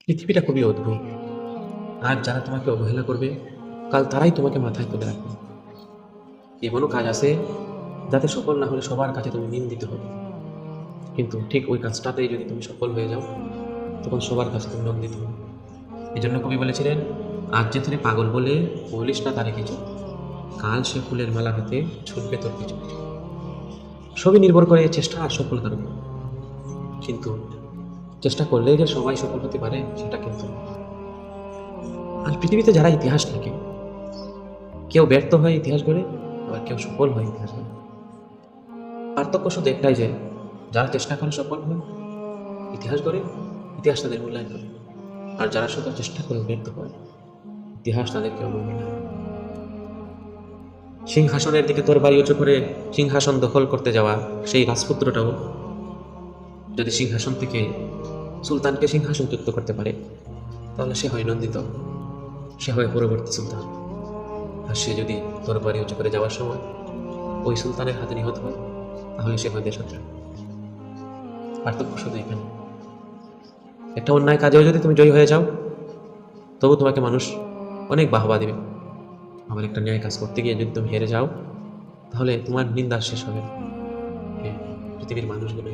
পৃথিবীটা খুবই অদ্ভুত। আজ যারা তোমাকে অবহেলা করবে, কাল তারাই তোমাকে মাথায় তুলে রাখবে। এমনও কাজ আছে যাতে সফল না হলে সবার কাছে তুমি নিন্দিত হবে, কিন্তু ঠিক ওই কাজটাতেই যদি তুমি সফল হয়ে যাও, তখন সবার কাছে তুমি নন্দিত হবে। এই জন্য কবি বলেছিলেন, আজ যে তুই পাগল বলে বলিস না তারে কিছু, কাল সে ফুলের মালা হাতে ছুটবে তোর কিছু। সবই নির্ভর করে চেষ্টা আর সফলতার উপর। কিন্তু চেষ্টা করলেই যে সবাই সফল হতে পারে সেটা কিন্তু না। আর পৃথিবীতে যারা ইতিহাস লিখে, কেউ ব্যর্থ হয়ে ইতিহাস গড়ে, আবার কেউ সফল হয়ে ইতিহাস গড়ে। পার্থক্য শুধু একটাই যে যারা চেষ্টা করে সফল হয়, ইতিহাস গড়ে, ইতিহাস তাদের মূল্যায়ন করে। আর যারা শুধু চেষ্টা করে ব্যর্থ হয়, ইতিহাস তাদেরকে অবহেলা করে। সিংহাসনের দিকে তরবারি উঁচু করে সিংহাসন দখল করতে যাওয়া সেই রাজপুত্রটাও যদি সিংহাসন থেকে সুলতানকে সিংহাসনচ্যুত করতে পারে, তাহলে সে হয় নন্দিত, সে হয় পরবর্তী সুলতান। আর সে যদি তরবারি উঁচু করে যাওয়ার সময় ওই সুলতানের হাতে নিহত হয়, তাহলে সে হয় দেশত্রাণ। পার্থক্য শুধু এখানে। একটা অন্যায় কাজেও যদি তুমি জয়ী হয়ে যাও, তবু তোমাকে মানুষ অনেক বাহবা দেবে। আবার একটা ন্যায় কাজ করতে গিয়ে যদি তুমি হেরে যাও, তাহলে তোমার নিন্দা শেষ হবে না। হ্যাঁ, পৃথিবীর মানুষগুলো